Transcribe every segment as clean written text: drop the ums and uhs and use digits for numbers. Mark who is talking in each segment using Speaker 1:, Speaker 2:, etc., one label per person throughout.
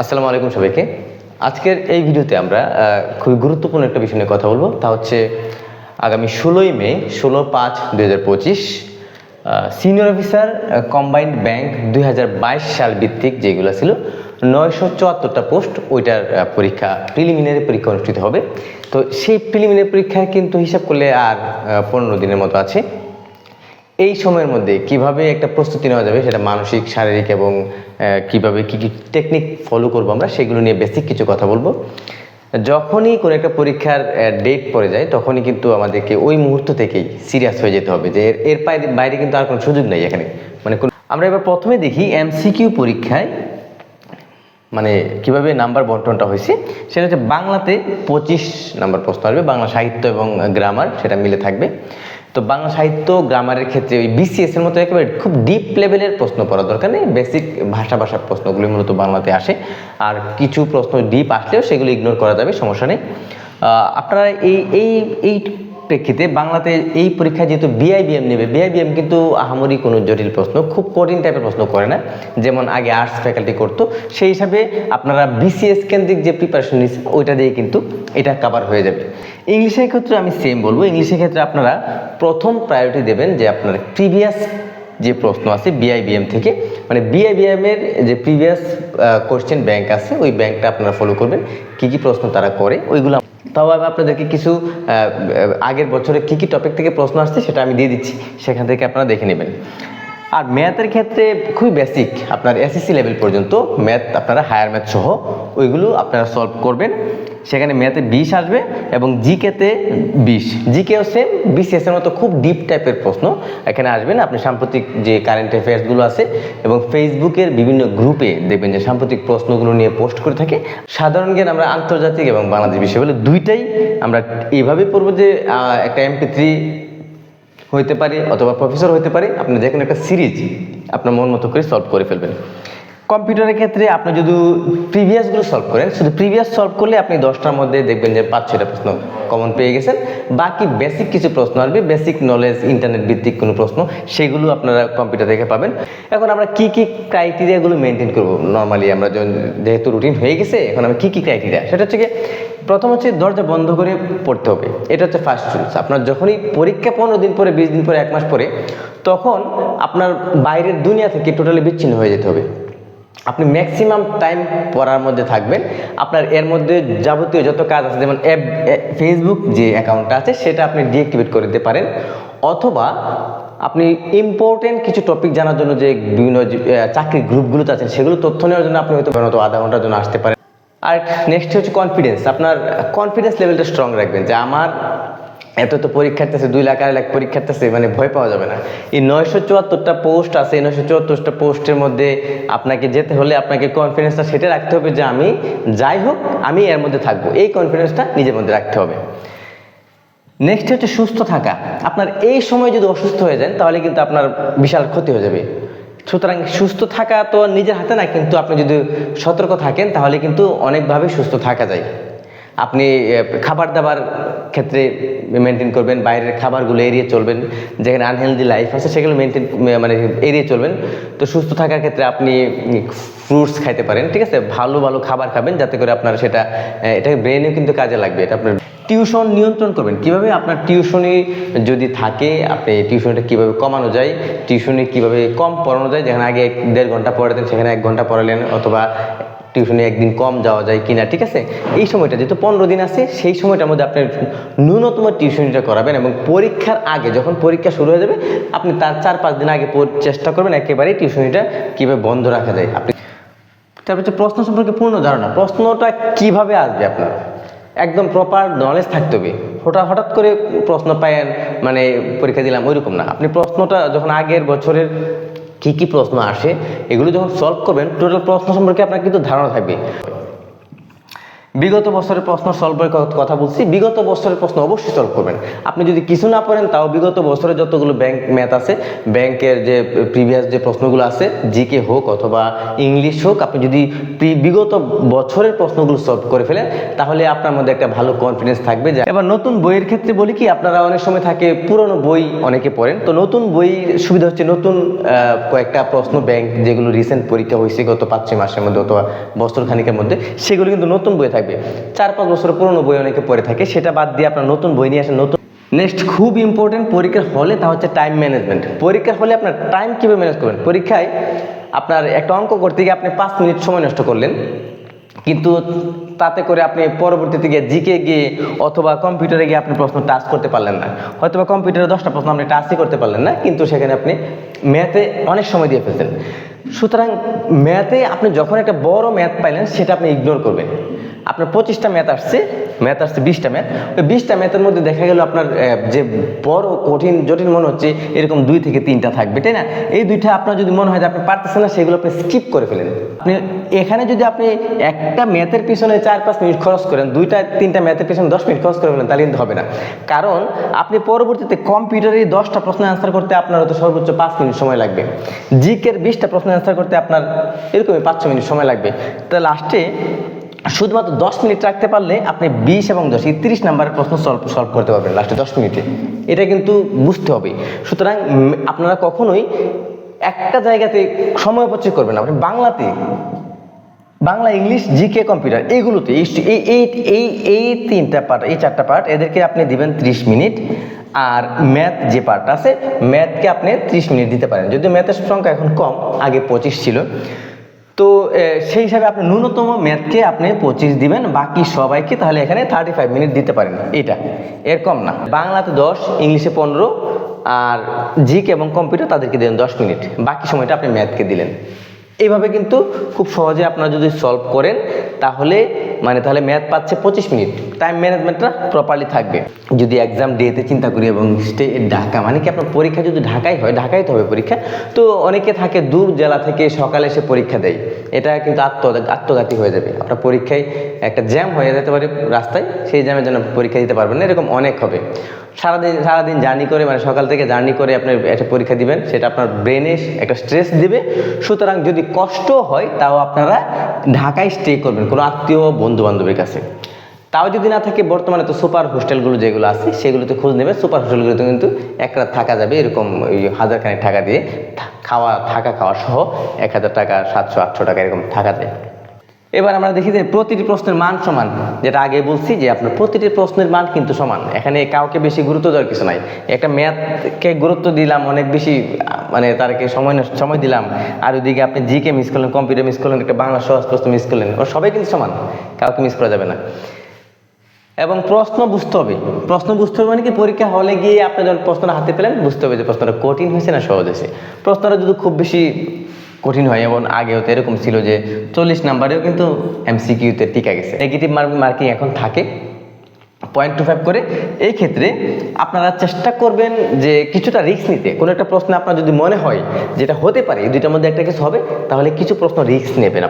Speaker 1: আসসালামু আলাইকুম সবাইকে। আজকের এই ভিডিওতে আমরা খুবই গুরুত্বপূর্ণ একটা বিষয় নিয়ে কথা বলবো। তা হচ্ছে আগামী 16ই মে 16/5/2025 সিনিয়র অফিসার কম্বাইন্ড ব্যাংক 2022 সাল ভিত্তিক যেগুলো ছিল 974টা পোস্ট, ওইটার পরীক্ষা প্রিলিমিনারি পরীক্ষা অনুষ্ঠিত হবে। তো সেই প্রিলিমিনারি পরীক্ষায় কিন্তু হিসাব করলে আর 15 দিনের মতো আছে। এই সময়ের মধ্যে কিভাবে একটা প্রস্তুতি নেওয়া যাবে, সেটা মানসিক, শারীরিক এবং কিভাবে কি টেকনিক ফলো করবো আমরা, সেগুলো নিয়ে বেসিক কিছু কথা বলবো। যখনই কোনো একটা পরীক্ষার ডেট পড়ে যায় তখনই কিন্তু আমাদেরকে ওই মুহূর্ত থেকেই সিরিয়াস হয়ে যেতে হবে যে এর বাইরে কিন্তু আর কোনো সুযোগ নেই এখানে। আমরা এবার প্রথমে দেখি এমসিকিউ পরীক্ষায় মানে কিভাবে নাম্বার বন্টনটা হয়েছে। সেটা হচ্ছে বাংলাতে 25 নাম্বার প্রশ্ন আসবে, বাংলা সাহিত্য এবং গ্রামার সেটা মিলে থাকবে। তো বাংলা সাহিত্য গ্রামারের ক্ষেত্রে ওই বিসিএস এর মতো একেবারে খুব ডিপ লেভেলের প্রশ্ন পড়ার দরকার নেই, বেসিক ভাষার প্রশ্নগুলি মূলত বাংলাতে আসে। আর কিছু প্রশ্ন ডিপ আসলেও সেগুলো ইগনোর করা যাবে, সমস্যা নেই। আপনারা এই প্রেক্ষিতে বাংলাতে এই পরীক্ষায় যেহেতু বিআইবিএম নেবে, বিআইবিএম কিন্তু আহামরি কোনো জটিল প্রশ্ন, খুব কঠিন টাইপের প্রশ্ন করে না, যেমন আগে আর্টস ফ্যাকাল্টি করতো। সেই হিসাবে আপনারা বিসিএস কেন্দ্রিক যে প্রিপারেশন নিচ্ছেন ওইটা দিয়ে কিন্তু এটা কভার হয়ে যাবে। ইংলিশের ক্ষেত্রে আমি সেম বলবো। ইংলিশের ক্ষেত্রে আপনারা প্রথম প্রায়োরিটি দেবেন যে আপনার প্রিভিয়াস যে প্রশ্ন আছে বিআইবিএম থেকে, মানে বিআইবিএম এর যে প্রিভিয়াস কোশ্চেন ব্যাংক আছে ওই ব্যাংকটা আপনারা ফলো করবেন, কি কি প্রশ্ন তারা করে ওইগুলো। তাও আমি আপনাদেরকে কিছু আগের বছরে কি কি টপিক থেকে প্রশ্ন আসছে সেটা আমি দিয়ে দিচ্ছি, সেখান থেকে আপনারা দেখে নেবেন। আর ম্যাথের ক্ষেত্রে খুবই বেসিক, আপনার এসএসসি লেভেল পর্যন্ত ম্যাথ আপনারা হায়ার ম্যাথ সহ ওইগুলো আপনারা সলভ করবেন। সেখানে ম্যাথে 20 আসবে এবং জিকেতে 20। জিকেও সেম বিসিএস এর মতো খুব ডিপ টাইপের প্রশ্ন এখানে আসবে না। আপনি সাম্প্রতিক যে কারেন্ট অ্যাফেয়ার্সগুলো আছে এবং ফেসবুকের বিভিন্ন গ্রুপে দেখবেন যে সাম্প্রতিক প্রশ্নগুলো নিয়ে পোস্ট করে থাকে। সাধারণ জ্ঞান আমরা আন্তর্জাতিক এবং বাংলাদেশ বিষয় বলে দুইটাই আমরা এইভাবে পড়বো যে একটা MP3 হইতে পারে অথবা প্রফেসর হইতে পারে, আপনি যে কোনো একটা সিরিজ আপনার মন মতো করে সলভ করে ফেলবেন। কম্পিউটারের ক্ষেত্রে আপনি যদি প্রিভিয়াসগুলো সলভ করেন, শুধু প্রিভিয়াস সলভ করলে আপনি 10টার মধ্যে দেখবেন যে 5-6টা প্রশ্ন কমন পেয়ে গেছেন। বাকি বেসিক কিছু প্রশ্ন আসবে, বেসিক নলেজ, ইন্টারনেট ভিত্তিক কোনো প্রশ্ন, সেগুলো আপনারা কম্পিউটার থেকে পাবেন। এখন আমরা কি কি ক্রাইটেরিয়াগুলো মেনটেন করবো, নর্মালি আমরা যেহেতু রুটিন হয়ে গেছে, এখন আমরা কি কি ক্রাইটেরিয়া, সেটা হচ্ছে প্রথম হচ্ছে দরজা বন্ধ করে পড়তে হবে। এটা হচ্ছে ফার্স্ট রুলস। আপনার যখনই পরীক্ষা 15 দিন পরে, 20 দিন পরে, 1 মাস পরে, তখন আপনার বাইরের দুনিয়া থেকে টোটালি বিচ্ছিন্ন হয়ে যেতে হবে। আপনি ম্যাক্সিমাম টাইম পড়ার মধ্যে থাকবেন। আপনার এর মধ্যে যাবতীয় যত কাজ আছে, যেমন ফেসবুক যে অ্যাকাউন্টটা আছে সেটা আপনি ডিঅ্যাক্টিভেট করে দিতে পারেন, অথবা আপনি ইম্পর্টেন্ট কিছু টপিক জানার জন্য যে বিভিন্ন চাকরির গ্রুপগুলোতে আছেন সেগুলো তথ্য নেওয়ার জন্য আপনি হয়তো আধা ঘন্টার জন্য আসতে পারেন। আর নেক্সট হচ্ছে কনফিডেন্স। আপনার কনফিডেন্স লেভেলটা স্ট্রং রাখবেন যে আমার এত পরীক্ষার্থী আছে, 2 লাখ 2.5 লাখ পরীক্ষার্থী আছে, মানে ভয় পাওয়া যাবে না। এই 974টা পোস্ট আছে, এই 974টা পোস্টের মধ্যে আপনাকে যেতে হলে আপনাকে কনফিডেন্সটা সেটা রাখতে হবে যে আমি যাই হোক আমি এর মধ্যে থাকবো, এই কনফিডেন্সটা নিজের মধ্যে রাখতে হবে। নেক্সট হচ্ছে সুস্থ থাকা। আপনার এই সময় যদি অসুস্থ হয়ে যান তাহলে কিন্তু আপনার বিশাল ক্ষতি হয়ে যাবে। সুতরাং সুস্থ থাকা তো নিজের হাতে না, কিন্তু আপনি যদি সতর্ক থাকেন তাহলে কিন্তু অনেকভাবে সুস্থ থাকা যায়। আপনি খাবার দাবার ক্ষেত্রে মেনটেন করবেন, বাইরের খাবারগুলো এড়িয়ে চলবেন, যেখানে আনহেলদি লাইফ আছে সেগুলো এড়িয়ে চলবেন। তো সুস্থ থাকার ক্ষেত্রে আপনি ফ্রুটস খাইতে পারেন, ঠিক আছে, ভালো ভালো খাবার খাবেন যাতে করে আপনার এটা ব্রেনেও কিন্তু কাজে লাগবে। এটা আপনার টিউশন নিয়ন্ত্রণ করবেন কিভাবে, আপনার টিউশনি যদি থাকে আপনি টিউশনটা কিভাবে কমানো যায়, টিউশনি কিভাবে কম পড়ানো যায়, যেখানে আগে 1.5 ঘন্টা পড়াতেন সেখানে 1 ঘন্টা পড়ালেন, অথবা টিউশনে একদিন কম যাওয়া যায় কিনা, ঠিক আছে। এই সময়টা যেহেতু 15 দিন আছে, সেই সময়টার মধ্যে আপনি ন্যূনতম টিউশনিটা করাবেন এবং পরীক্ষার আগে যখন পরীক্ষা শুরু হয়ে যাবে আপনি তার 4-5 দিন আগে চেষ্টা করবেন একেবারেই টিউশনিটা কীভাবে বন্ধ রাখা যায়। আপনি তারপর হচ্ছে প্রশ্ন সম্পর্কে পূর্ণ ধারণা। প্রশ্নটা কিভাবে আসবে আপনার একদম প্রপার নলেজ থাকতে হবে। হঠাৎ করে প্রশ্ন পায়েন মানে পরীক্ষা দিলাম ওইরকম না। আপনি প্রশ্নটা যখন আগের বছরের কি কি প্রশ্ন আসে এগুলো যখন সলভ করবেন, টোটাল প্রশ্ন সম্পর্কে আপনার কিন্তু ধারণা থাকবে। বিগত বছরের প্রশ্ন সলভের কথা বলছি, বিগত বছরের প্রশ্ন অবশ্যই সলভ করবেন। আপনি যদি কিছু না পড়েন তাও বিগত বছরে যতগুলো ব্যাংক ম্যাথ আছে, ব্যাংকের যে প্রিভিয়াস যে প্রশ্নগুলো আছে, জিকে হোক অথবা ইংলিশ হোক, আপনি যদি বিগত বছরের প্রশ্নগুলো সলভ করে ফেলেন তাহলে আপনার মধ্যে একটা ভালো কনফিডেন্স থাকবে। যে এবার নতুন বইয়ের ক্ষেত্রে বলি কি, আপনারা অনেক সময় থাকে পুরনো বই অনেকে পড়েন, তো নতুন বই সুবিধা হচ্ছে নতুন কয়েকটা প্রশ্ন ব্যাংক যেগুলো রিসেন্ট পরীক্ষা হয়েছে গত 5-6 মাসের মধ্যে অথবা বছর খানিকের মধ্যে, সেগুলো কিন্তু নতুন বই থাকবে। 4-5 বছরের পুরনো বই অনেকে পড়ে থাকে, সেটা বাদ দিয়ে আপনার নতুন বই নিয়ে আসেন। নতুন নেক্সট খুব ইম্পর্টেন্ট পরীক্ষার হলে, তা হচ্ছে টাইম ম্যানেজমেন্ট। পরীক্ষার হলে আপনার টাইম কীভাবে ম্যানেজ করবেন। পরীক্ষায় আপনার একটা অঙ্ক করতে গিয়ে আপনি 5 মিনিট সময় নষ্ট করলেন, কিন্তু তাতে করে আপনি পরবর্তীতে গিয়ে জিকে গিয়ে অথবা কম্পিউটারে গিয়ে আপনি প্রশ্ন টাচ করতে পারলেন না, হয়তো বা কম্পিউটারে 10টা প্রশ্ন আপনি টাচই করতে পারলেন না, কিন্তু সেখানে আপনি ম্যাথে অনেক সময় দিয়ে ফেলছেন। সুতরাং ম্যাথে আপনি যখন একটা বড় ম্যাথ পাইলেন সেটা আপনি ইগনোর করবেন। আপনার 25টা ম্যাথ আসছে 20টা ম্যাথ, ওই 20টা ম্যাথের মধ্যে দেখা গেল আপনার যে বড় কঠিন জটিল মনে হচ্ছে এরকম 2 থেকে 3টা থাকবে, তাই না? এই 2টা আপনার যদি মনে হয় যে আপনি পারতেছেন না, সেগুলো আপনি স্কিপ করে ফেলেন। আপনি এখানে যদি আপনি একটা ম্যাথের পিছনে 4-5 মিনিট খরচ করেন, 2-3টা ম্যাথের পিছনে 10 মিনিট খরচ করে ফেলেন, তাহলে কিন্তু হবে না। কারণ আপনি পরবর্তীতে কম্পিউটারে 10টা প্রশ্ন অ্যান্সার করতে আপনার হয়তো সর্বোচ্চ 5 মিনিট সময় লাগবে, জিকের 20টা প্রশ্ন অ্যান্সার করতে আপনার এরকমই 5-6 মিনিট সময় লাগবে। তো লাস্টে শুধুমাত্র 10 মিনিট রাখতে পারলে আপনি 20 এবং 10 এই 30 নাম্বারের প্রশ্ন সলভ করতে পারবেন লাস্টে 10 মিনিটে। এটা কিন্তু বুঝতে হবে। সুতরাং আপনারা কখনোই একটা জায়গাতে সময় অপচয় করবেন না। আপনি বাংলা, ইংলিশ, জিকে, কম্পিউটার এগুলোতে এই 3টা পার্ট, এই 4টা পার্ট, এদেরকে আপনি দিবেন 30 মিনিট। আর ম্যাথ যে পার্ট আছে, ম্যাথকে আপনি 30 মিনিট দিতে পারেন। যদিও ম্যাথের সংখ্যা এখন কম, আগে 25 ছিল, তো সেই হিসাবে আপনি ন্যূনতম ম্যাথকে আপনি 25 দিবেন, বাকি সবাইকে তাহলে এখানে 35 মিনিট দিতে পারেন। এটা এর কম না। বাংলাতে 10, ইংলিশে 15, আর জিকে এবং কম্পিউটার তাদেরকে দিলেন 10 মিনিট, বাকি সময়টা আপনি ম্যাথকে দিলেন। এইভাবে কিন্তু খুব সহজে আপনারা যদি সলভ করেন তাহলে ম্যাথ পাচ্ছে 25 মিনিট। টাইম ম্যানেজমেন্টটা প্রপারলি থাকবে। যদি এক্সাম ডেতে চিন্তা করি এবং ঢাকা, মানে কি আপনার পরীক্ষা যদি ঢাকায় হয়, ঢাকায় তো হবে পরীক্ষা, তো অনেকে থাকে দূর জেলা থেকে সকালে এসে পরীক্ষা দেয়, এটা কিন্তু আত্মঘাতী হয়ে যাবে। আপনার পরীক্ষায় একটা জ্যাম হয়ে যেতে পারে রাস্তায়, সেই জ্যামের জন্য পরীক্ষা দিতে পারবেন না, এরকম অনেক হবে। সারাদিন জার্নি করে, মানে সকাল থেকে জার্নি করে আপনি একটা পরীক্ষা দিবেন, সেটা আপনার ব্রেনে একটা স্ট্রেস দিবে। সুতরাং যদি কষ্ট হয় তাও আপনারা ঢাকায় স্টে করবেন কোনো আত্মীয় বন্ধু বান্ধবের কাছে। তাও যদি না থাকে, বর্তমানে তো সুপার হোস্টেলগুলো যেগুলো আছে সেগুলোতে খোঁজ নেবে। সুপার হোস্টেলগুলোতে কিন্তু এক রাত থাকা যাবে, এরকম ওই 1000 খানিক টাকা দিয়ে থাকা খাওয়া সহ 1000 টাকা, 700-800 টাকা এরকম থাকা যায়। এবার আমরা দেখি যে প্রতিটি প্রশ্নের মান সমান, যেটা আগে বলছি যে আপনার প্রতিটি প্রশ্নের মান কিন্তু সমান। এখানে কাউকে বেশি গুরুত্ব দেওয়ার কিছু নাই। একটা ম্যাথকে গুরুত্ব দিলাম অনেক বেশি, মানে তারকে সময় দিলাম, আর ওইদিকে আপনি জিকে মিস করলেন, কম্পিউটার মিস করলেন, একটা বাংলা সহজ প্রশ্ন মিস করলেন, ওর সবাই কিন্তু সমান, কাউকে মিস করা যাবে না। এবং প্রশ্ন বুঝতে হবে মানে কি, পরীক্ষা হলে গিয়ে আপনি যখন প্রশ্নটা হাতে পেলেন বুঝতে হবে যে প্রশ্নটা কঠিন হয়েছে না সহজ হয়েছে। প্রশ্নটা যদি খুব বেশি কঠিন হয়, এবং আগেও তো এরকম ছিল যে 40 নাম্বারেও কিন্তু MCQতে টিকা গেছে। নেগেটিভ মার্কিং এখন থাকে 0.25 করে। এই ক্ষেত্রে আপনারা চেষ্টা করবেন যে কিছুটা রিস্ক নিতে। কোনো একটা প্রশ্ন আপনার যদি মনে হয় যেটা হতে পারে, এই দুইটার মধ্যে একটা কিছু হবে, তাহলে কিছু প্রশ্ন রিস্ক নেবেন।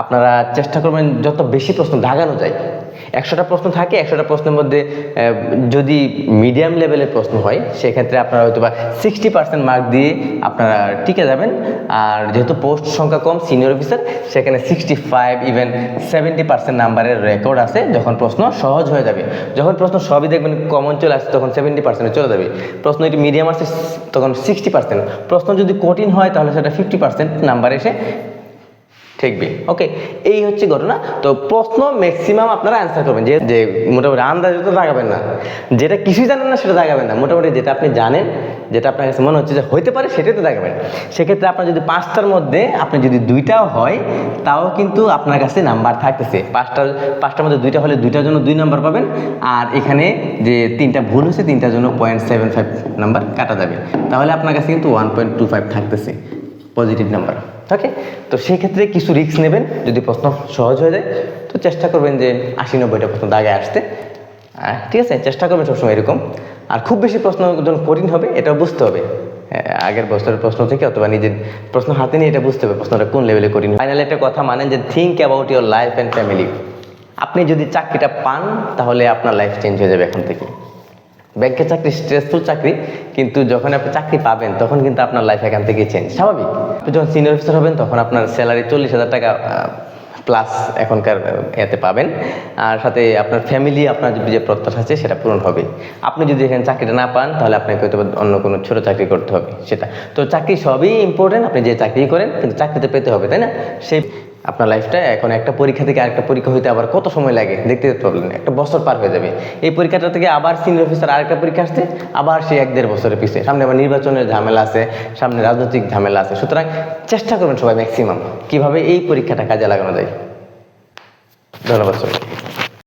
Speaker 1: আপনারা চেষ্টা করবেন যত বেশি প্রশ্ন দাগানো যায়। 100টা প্রশ্ন থাকে, 100টা প্রশ্নের মধ্যে যদি মিডিয়াম লেভেলের প্রশ্ন হয়, সেক্ষেত্রে আপনারা হয়তো বা 60% মার্ক দিয়ে আপনারা টিকে যাবেন। আর যেহেতু পোস্ট সংখ্যা কম, সিনিয়র অফিসার, সেখানে 65 ইভেন 70% নাম্বারের রেকর্ড আছে। যখন প্রশ্ন সহজ হয়ে যাবে, যখন প্রশ্ন সবই দেখবেন কমন চলে আসছে, তখন 70% চলে যাবে। প্রশ্ন একটি মিডিয়াম আসছে, তখন 60%। প্রশ্ন যদি কঠিন হয় তাহলে সেটা 50% নাম্বার এসে ঠেকবে। ওকে, এই হচ্ছে ঘটনা। তো প্রশ্ন ম্যাক্সিমাম আপনারা অ্যান্সার করবেন, যে মোটামুটি আন্দাজে তো দাগাবেন না, যেটা কিছুই জানেন না সেটা দাগাবেন না। মোটামুটি যেটা আপনি জানেন, যেটা আপনার কাছে মনে হচ্ছে যে হইতে পারে, সেটাই তো দাগাবেন। সেক্ষেত্রে আপনার যদি 5টার মধ্যে আপনি যদি 2টাও হয়, তাও কিন্তু আপনার কাছে নাম্বার থাকতেছে। 5টার মধ্যে 2টা হলে 2টার জন্য 2 নাম্বার পাবেন। আর এখানে যে 3টা ভুল হয়েছে, 3টার জন্য 0.75 নাম্বার কাটা যাবে। তাহলে আপনার কাছে কিন্তু 1.25 থাকতেছে পজিটিভ নাম্বার। ওকে, তো সেই ক্ষেত্রে কিছু রিস্ক নেবেন। যদি প্রশ্ন সহজ হয়ে যায় তো চেষ্টা করবেন যে 80-90টা প্রশ্ন দাগায় আসতে। ঠিক আছে, চেষ্টা করবেন সবসময় এরকম। আর খুব বেশি প্রশ্ন যখন কঠিন হবে, এটাও বুঝতে হবে আগের বছরের প্রশ্ন থেকে, অথবা নিজের প্রশ্ন হাতে নিয়ে এটা বুঝতে হবে প্রশ্নটা কোন লেভেলে কঠিন। ফাইনালি একটা কথা মানেন যে think about your life and family. আপনি যদি চাকরিটা পান তাহলে আপনার লাইফ চেঞ্জ হয়ে যাবে এখন থেকে। ব্যাংকের চাকরি স্ট্রেসফুল চাকরি, কিন্তু যখন আপনি চাকরি পাবেন তখন কিন্তু আপনার লাইফ এখান থেকে চেঞ্জ, স্বাভাবিক। আপনি যখন সিনিয়র অফিসার হবেন তখন আপনার স্যালারি 40,000 টাকা প্লাস এখনকার এতে পাবেন, আর সাথে আপনার ফ্যামিলি আপনার যে প্রত্যাশা আছে সেটা পূরণ হবে। আপনি যদি এখানে চাকরিটা না পান তাহলে আপনাকে হয়তো অন্য কোনো ছোটো চাকরি করতে হবে, সেটা তো চাকরি সবই ইম্পর্টেন্ট, আপনি যে চাকরি করেন কিন্তু চাকরিতে পেতে হবে, তাই না? সেই আপনার লাইফটা এখন একটা পরীক্ষা থেকে আরেকটা পরীক্ষা হইতে আবার কত সময় লাগে দেখতে পারলেন, একটা বছর পার হয়ে যাবে। এই পরীক্ষাটা থেকে আবার সিনিয়র অফিসার আরেকটা পরীক্ষা আসতে আবার সেই 1-1.5 বছরের পিছিয়ে, সামনে আবার নির্বাচনের ঝামেলা আছে, সামনে রাজনৈতিক ঝামেলা আছে। সুতরাং চেষ্টা করবেন সবাই ম্যাক্সিমাম কীভাবে এই পরীক্ষাটা কাজে লাগানো যায়। ধন্যবাদ সবাই।